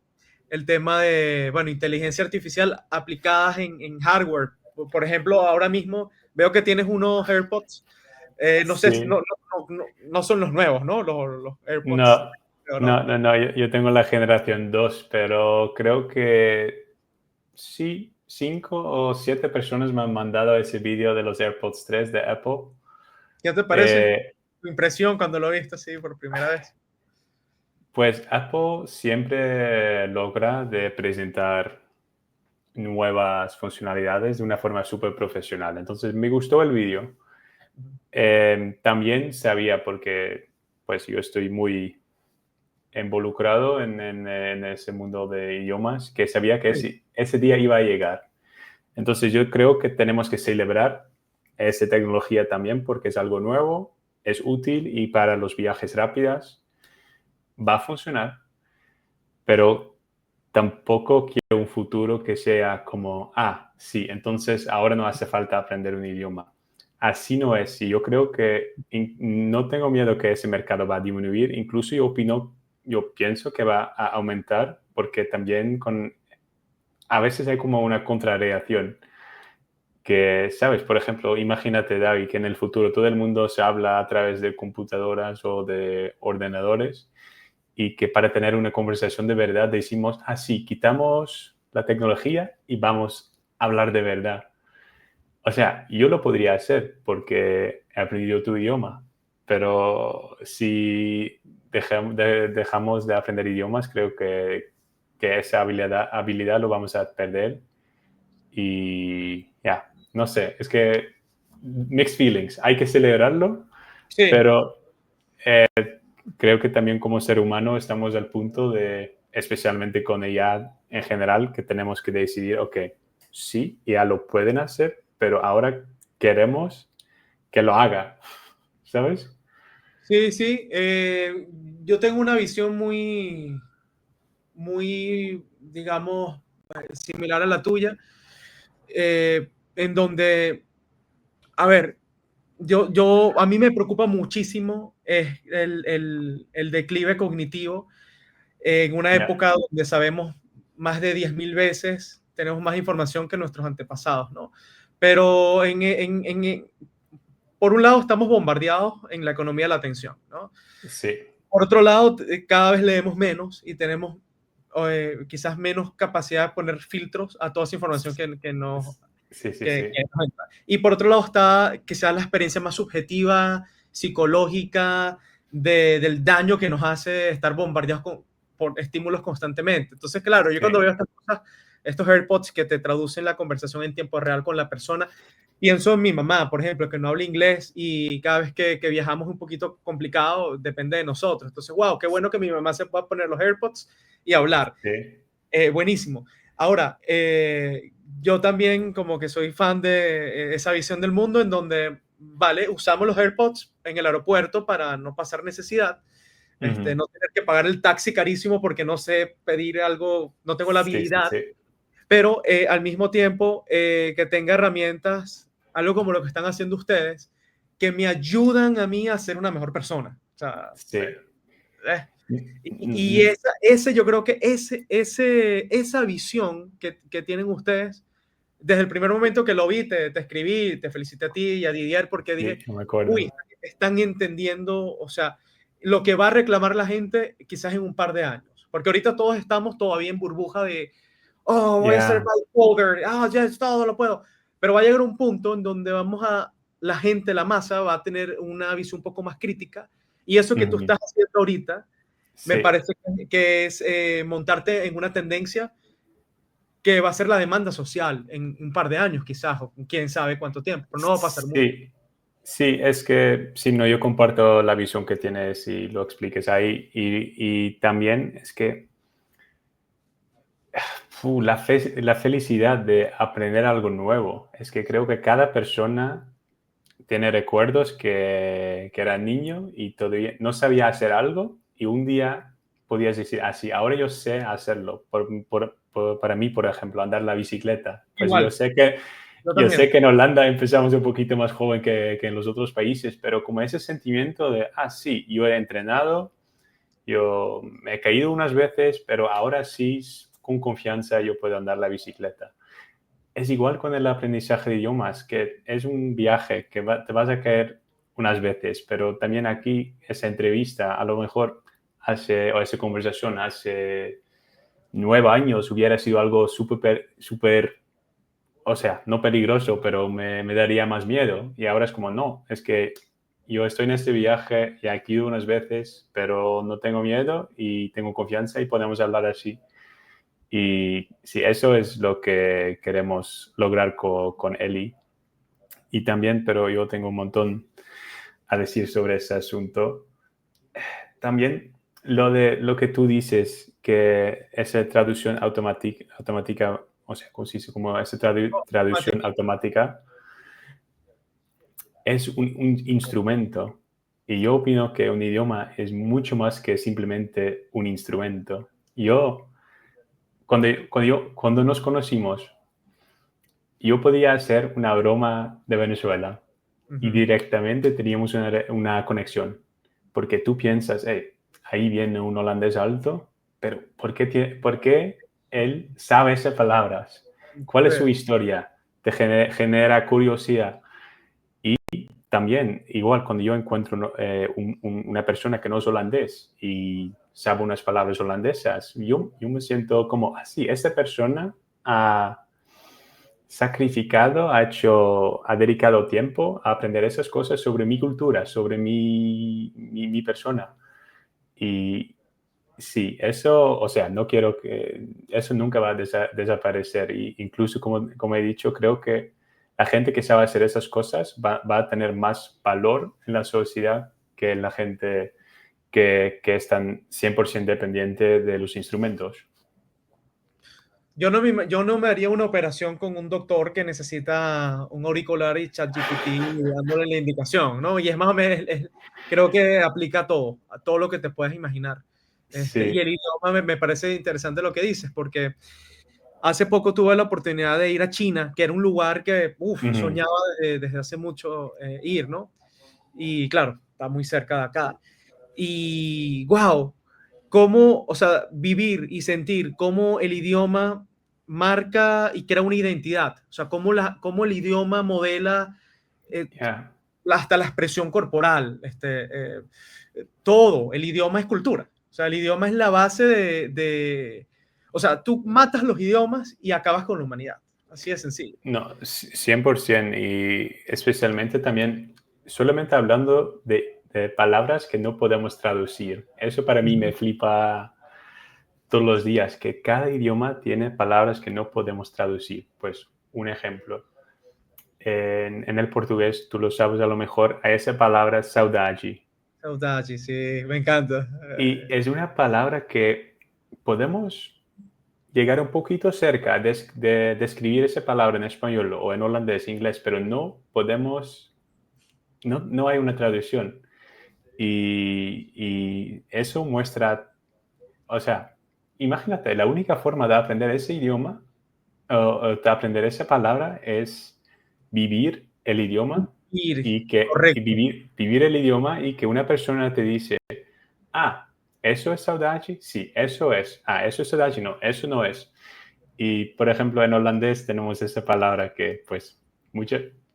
el tema de, bueno, inteligencia artificial aplicadas en hardware. Por ejemplo, ahora mismo veo que tienes unos AirPods. No sé, sí. no son los nuevos, ¿no? Los AirPods. No, Pero no. no, yo tengo la generación 2, pero creo que sí, 5 o 7 personas me han mandado ese vídeo de los AirPods 3 de Apple. ¿Qué te parece Eh, tu impresión cuando lo viste así por primera vez? pues Apple siempre logra de presentar nuevas funcionalidades de una forma súper profesional. Entonces me gustó el vídeo. También sabía, porque pues yo estoy muy involucrado en ese mundo de idiomas, que sabía que Sí, ese día iba a llegar. Entonces yo creo que tenemos que celebrar esa tecnología también porque es algo nuevo, es útil y para los viajes rápidos va a funcionar, pero tampoco quiero un futuro que sea como, sí, entonces ahora no hace falta aprender un idioma. Así no es. Y yo creo que no tengo miedo que ese mercado va a disminuir. Incluso yo pienso que va a aumentar porque también a veces hay como una contrarreacción. Que, ¿sabes? Por ejemplo, imagínate, David, que en el futuro todo el mundo se habla a través de computadoras o de ordenadores y que para tener una conversación de verdad decimos, sí, quitamos la tecnología y vamos a hablar de verdad. O sea, yo lo podría hacer porque he aprendido tu idioma, pero si dejamos de aprender idiomas, creo que esa habilidad lo vamos a perder y ya, no sé, es que mixed feelings, hay que celebrarlo, sí, pero creo que también como ser humano estamos al punto de, especialmente con ella en general, que tenemos que decidir, ok, sí, ya lo pueden hacer, pero ahora queremos que lo haga, ¿sabes? sí, sí. Yo tengo una visión muy, digamos, similar a la tuya, en donde, a ver, a mí me preocupa muchísimo el declive cognitivo en una Ya, época donde sabemos más de 10.000 veces, tenemos más información que nuestros antepasados, ¿no? Pero por un lado estamos bombardeados en la economía de la atención, ¿no? sí, Por otro lado, cada vez leemos menos y tenemos quizás menos capacidad de poner filtros a toda esa información que nos sí, sí, sí, que nos entra. Y por otro lado está quizás la experiencia más subjetiva, psicológica, del daño que nos hace estar bombardeados por estímulos constantemente. Entonces, claro, yo sí. cuando veo estas cosas, estos AirPods que te traducen la conversación en tiempo real con la persona, pienso en mi mamá, por ejemplo, que no habla inglés y cada vez que viajamos un poquito complicado, depende de nosotros. Entonces, wow, qué bueno que mi mamá se pueda poner los AirPods y hablar. Sí. Buenísimo. Ahora, yo también como que soy fan de esa visión del mundo en donde, vale, usamos los AirPods en el aeropuerto para no pasar necesidad, Ujú. no tener que pagar el taxi carísimo porque no sé pedir algo, no tengo la Sí, sí, habilidad, sí, pero al mismo tiempo que tenga herramientas, algo como lo que están haciendo ustedes, que me ayudan a mí a ser una mejor persona. O sea, sí. eh, y Mm, yo creo que esa visión que tienen ustedes, desde el primer momento que lo vi, te escribí, te felicité a ti y a Didier porque dije, sí, no me acuerdo. uy, están entendiendo, o sea, lo que va a reclamar la gente quizás en un par de años. Porque ahorita todos estamos todavía en burbuja de, oh, voy a ser Ya, bipolar, ya es todo, lo puedo. Pero va a llegar un punto en donde la gente, la masa, va a tener una visión un poco más crítica. Y eso que tú ujú. estás haciendo ahorita, me Sí, parece que es montarte en una tendencia que va a ser la demanda social en un par de años quizás, o quién sabe cuánto tiempo, pero no va a pasar mucho. sí, sí, es que sí, no, yo comparto la visión que tienes y lo expliques ahí. Y también es que La felicidad de aprender algo nuevo. Es que creo que cada persona tiene recuerdos que era niño y todavía no sabía hacer algo y un día podías decir, así, ahora yo sé hacerlo. Para mí, por ejemplo, andar la bicicleta. Pues Igual, yo yo también. sé que en Holanda empezamos un poquito más joven que en los otros países, pero como ese sentimiento de, sí, yo he entrenado, yo me he caído unas veces, pero ahora sí, con confianza, yo puedo andar la bicicleta. Es igual con el aprendizaje de idiomas, que es un viaje que te vas a caer unas veces, pero también aquí esa entrevista, a lo mejor o esa conversación hace 9 años hubiera sido algo súper, o sea, no peligroso, pero me daría más miedo. Y ahora es como, no, es que yo estoy en este viaje y aquí unas veces, pero no tengo miedo y tengo confianza y podemos hablar así. Y sí, eso es lo que queremos lograr con Eli. Y también, pero yo tengo un montón a decir sobre ese asunto. También lo que tú dices, que esa traducción automática, o sea, ¿cómo se dice? Como esa traducción automática es un instrumento. Y yo opino que un idioma es mucho más que simplemente un instrumento. Yo, cuando nos conocimos, yo podía hacer una broma de Venezuela y Ujú. directamente teníamos una conexión. Porque tú piensas, hey, ahí viene un holandés alto, pero ¿por qué él sabe esas palabras? ¿Cuál es Sí. su historia? Te genera curiosidad. También, igual, cuando yo encuentro una persona que no es holandés y sabe unas palabras holandesas, yo me siento como, así, esta persona ha sacrificado, ha dedicado tiempo a aprender esas cosas sobre mi cultura, sobre mi persona. Y sí, eso, o sea, no quiero que eso nunca va a desaparecer. Y incluso, como he dicho, creo que la gente que sabe hacer esas cosas va a tener más valor en la sociedad que la gente que están 100% dependiente de los instrumentos. Yo no me haría una operación con un doctor que necesita un auricular y ChatGPT dándole la indicación, ¿no? Y es más o menos, creo que aplica a todo lo que te puedas imaginar. Y Sí. el idioma me parece interesante lo que dices, porque hace poco tuve la oportunidad de ir a China, que era un lugar que Ujú. soñaba desde hace mucho ir, ¿no? Y claro, está muy cerca de acá. Y wow, cómo, o sea, vivir y sentir cómo el idioma marca y crea una identidad. O sea, cómo el idioma modela eh, Ya. hasta la expresión corporal, todo. El idioma es cultura. O sea, el idioma es la base o sea, tú matas los idiomas y acabas con la humanidad. Así de sencillo. No, 100%. Y especialmente también, solamente hablando de palabras que no podemos traducir. Eso para mí Ujú. me flipa todos los días, que cada idioma tiene palabras que no podemos traducir. Pues un ejemplo, en el portugués, tú lo sabes a lo mejor, a esa palabra saudade. Saudade, sí, me encanta. Y es una palabra que podemos llegar un poquito cerca de describir esa palabra en español o en holandés, inglés, pero no podemos, no hay una traducción. Y eso muestra, o sea, imagínate, la única forma de aprender ese idioma o de aprender esa palabra es vivir el idioma Ir, y correcto. vivir el idioma y que una persona te dice, ¿eso es saudade? Sí, eso es. ¿Eso es saudade? No, eso no es. Y, por ejemplo, en holandés tenemos esa palabra que, pues,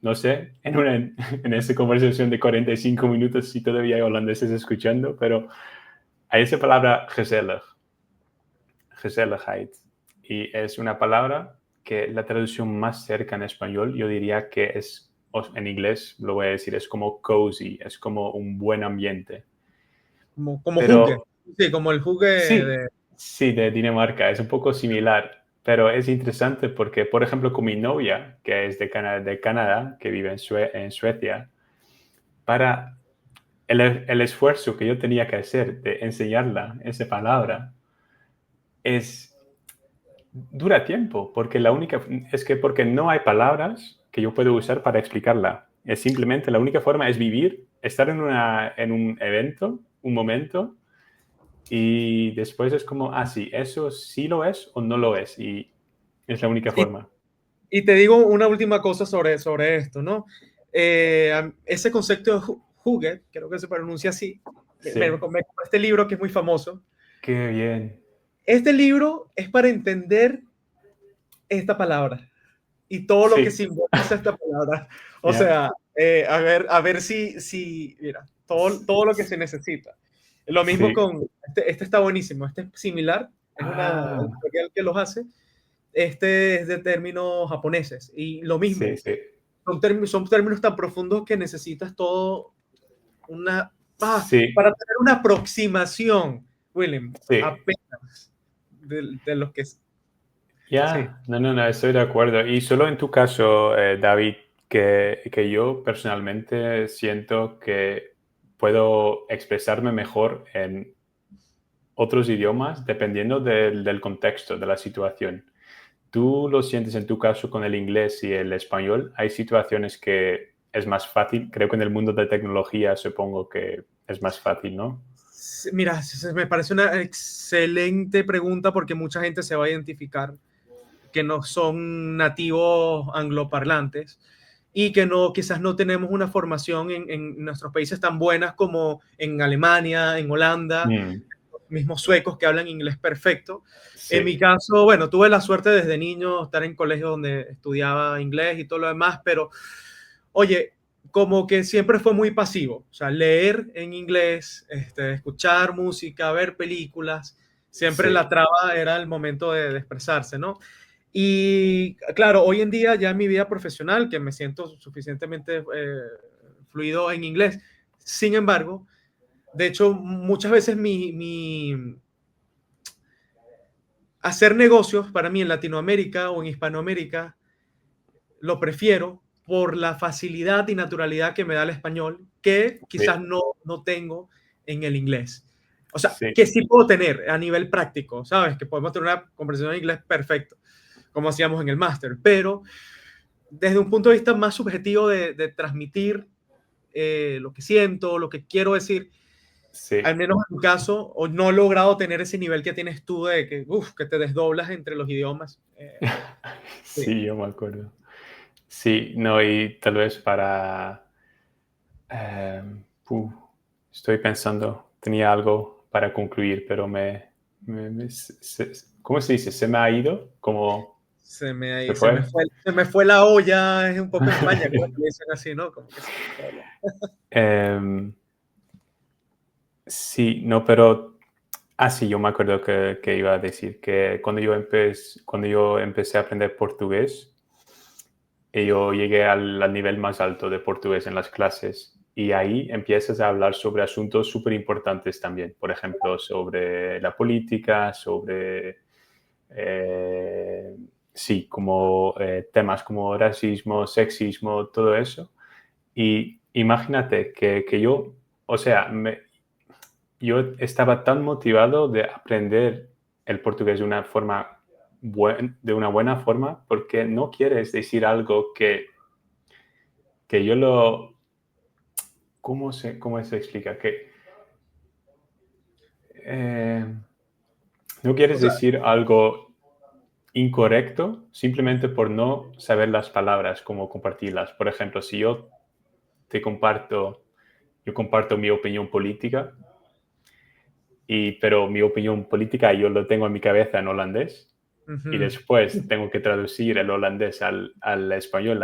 no sé, en esta conversación de 45 minutos si todavía hay holandeses escuchando, pero hay esa palabra gezellig, gezelligheid. Y es una palabra que la traducción más cerca en español, yo diría que es, en inglés lo voy a decir, es como cozy, es como un buen ambiente. Como jugue. Pero Sí, como el jugue sí, de... sí, de Dinamarca, es un poco similar, pero es interesante porque, por ejemplo, con mi novia, que es de Canadá, que vive en Suecia, para el esfuerzo que yo tenía que hacer de enseñarla esa palabra es dura tiempo, porque porque no hay palabras que yo puedo usar para explicarla. Es simplemente la única forma es vivir, estar en un evento, un momento, y después es como, sí, eso sí lo es o no lo es, y es la única Y, forma. y te digo una última cosa sobre esto, ¿no? Ese concepto de Huget, creo que se pronuncia así, me Sí, compré este libro que es muy famoso. qué bien. Este libro es para entender esta palabra y todo lo que Sí, simboliza esta palabra. O ya. sea, a ver si, mira, todo lo que se necesita. Lo mismo Sí. con, este está buenísimo, este es similar, es una Ah, editorial que los hace, este es de términos japoneses y lo sí, mismo, sí. son términos tan profundos que necesitas todo una, Sí, para tener una aproximación, William, sí. apenas de lo que es, sí. Ya, no, no, no, estoy de acuerdo. Y solo en tu caso, David, que yo personalmente siento que puedo expresarme mejor en otros idiomas dependiendo del contexto, de la situación. ¿Tú lo sientes en tu caso con el inglés y el español? Hay situaciones que es más fácil. Creo que en el mundo de tecnología supongo que es más fácil, ¿no? Mira, me parece una excelente pregunta porque mucha gente se va a identificar que no son nativos angloparlantes y que no, quizás no tenemos una formación en nuestros países tan buenas como en Alemania, en Holanda, Mm, mismos suecos que hablan inglés perfecto. En mi sí, caso, bueno, tuve la suerte desde niño estar en colegio donde estudiaba inglés y todo lo demás, pero oye, como que siempre fue muy pasivo, o sea, leer en inglés, escuchar música, ver películas, siempre sí. la traba era el momento de expresarse, ¿no? Y claro, hoy en día ya en mi vida profesional, que me siento suficientemente fluido en inglés, sin embargo, de hecho, muchas veces hacer negocios para mí en Latinoamérica o en Hispanoamérica lo prefiero por la facilidad y naturalidad que me da el español, que quizás Sí, no tengo en el inglés. O sea, sí. que sí puedo tener a nivel práctico, ¿sabes? Que podemos tener una conversación en inglés perfecto, como hacíamos en el máster, pero desde un punto de vista más subjetivo de transmitir lo que siento, lo que quiero decir, al Sí. menos en tu caso, o no he logrado tener ese nivel que tienes tú de que, que te desdoblas entre los idiomas. Sí. Sí, yo me acuerdo. Sí, no, y tal vez para... uf, estoy pensando, tenía algo para concluir, pero ¿cómo se dice? Se me ha ido, como se fue. Se me fue la olla, es un poco en España, creo que le dicen así, ¿no? Como que se me fue Em, sí, no, pero... sí, yo me acuerdo que iba a decir que cuando yo empecé a aprender portugués, yo llegué al nivel más alto de portugués en las clases y ahí empiezas a hablar sobre asuntos súper importantes también, por ejemplo, sobre la política, sobre, sí, como temas como racismo, sexismo, todo eso. Y imagínate que yo, o sea, yo estaba tan motivado de aprender el portugués de una forma de una buena forma porque no quieres decir algo que yo lo... cómo se explica? Que eh, no O quieres sea, decir algo incorrecto simplemente por no saber las palabras, cómo compartirlas. Por ejemplo, si te comparto, yo comparto mi opinión política, pero mi opinión política yo lo tengo en mi cabeza en holandés y ujú. después tengo que traducir el holandés al español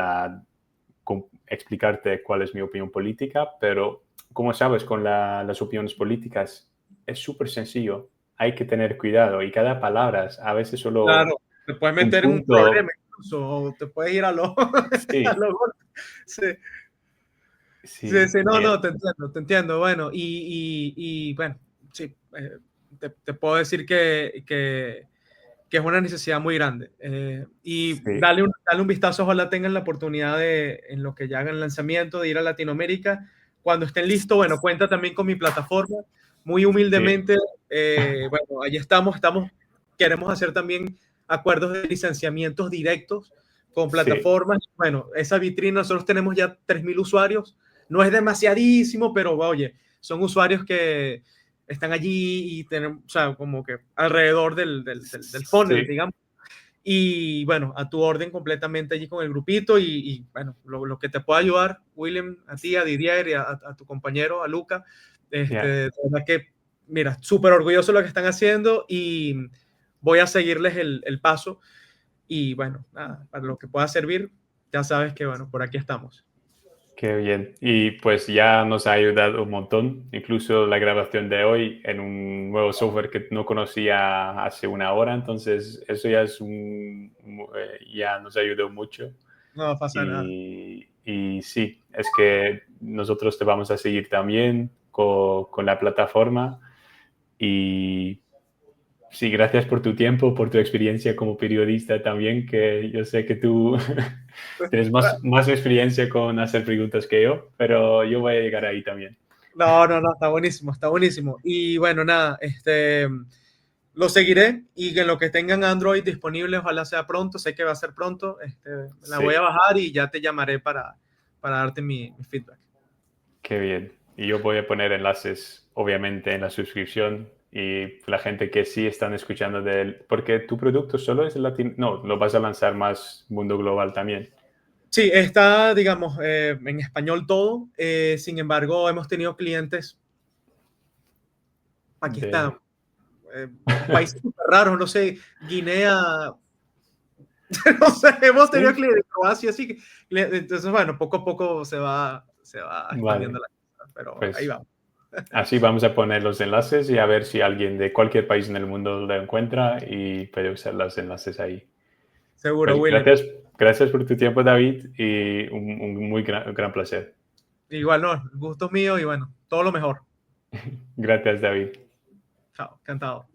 explicarte cuál es mi opinión política, pero como sabes, con las opiniones políticas es súper sencillo. Hay que tener cuidado y cada palabra, a veces solo Claro, te puedes un meter en un problema punto. incluso, o te puedes ir a lo, a Sí, lo golpes. Sí, sí, sí, sí, no, te entiendo, te entiendo. Bueno, bueno, sí, te puedo decir que es una necesidad muy grande. Y sí, dale un vistazo, ojalá tengan la oportunidad de, en lo que ya hagan el lanzamiento, de ir a Latinoamérica. Cuando estén listos, bueno, cuenta también con mi plataforma. Muy sí, humildemente, bueno, allí estamos, queremos hacer también acuerdos de licenciamientos directos con Sí, plataformas. Bueno, esa vitrina, nosotros tenemos ya 3.000 usuarios. No es demasiadísimo, pero oye, son usuarios que están allí y tenemos, o sea, como que alrededor del funnel, sí, digamos. Y bueno, a tu orden completamente allí con el grupito y bueno, lo que te pueda ayudar, William, a ti, a Didier y a tu compañero, a Luca, ya. de verdad que, mira, súper orgulloso de lo que están haciendo y voy a seguirles el paso y bueno, nada, para lo que pueda servir, ya sabes que bueno, por aquí estamos. Qué bien. Y pues ya nos ha ayudado un montón, incluso la grabación de hoy en un nuevo software que no conocía hace una hora, entonces eso ya es ya nos ayudó mucho. No pasa nada. Y sí, es que nosotros te vamos a seguir también con la plataforma y sí, gracias por tu tiempo, por tu experiencia como periodista también, que yo sé que tú tienes más experiencia con hacer preguntas que yo, pero yo voy a llegar ahí también. No, no, no, está buenísimo, está buenísimo. Y bueno, nada, lo seguiré y que en lo que tengan Android disponible, ojalá sea pronto, sé que va a ser pronto, la voy a Sí, bajar y ya te llamaré para darte mi feedback. qué bien. Y yo voy a poner enlaces, obviamente, en la suscripción y la gente que sí están escuchando de él, porque tu producto solo es latino, no, lo vas a lanzar más mundo global también. Sí, está, digamos, en español todo, sin embargo, hemos tenido clientes, aquí está, De... países súper raros, no sé, Guinea, no sé, hemos tenido Sí, clientes de Croacia, así que, entonces, bueno, poco a poco se va expandiendo vale, la cosa, pero ahí pues vamos. así vamos a poner los enlaces y a ver si alguien de cualquier país en el mundo lo encuentra y puede usar los enlaces ahí. Seguro, Pues William. gracias por tu tiempo, David, y un muy gran placer. Igual no, el gusto es mío y bueno, todo lo mejor. Gracias, David. Chao, encantado.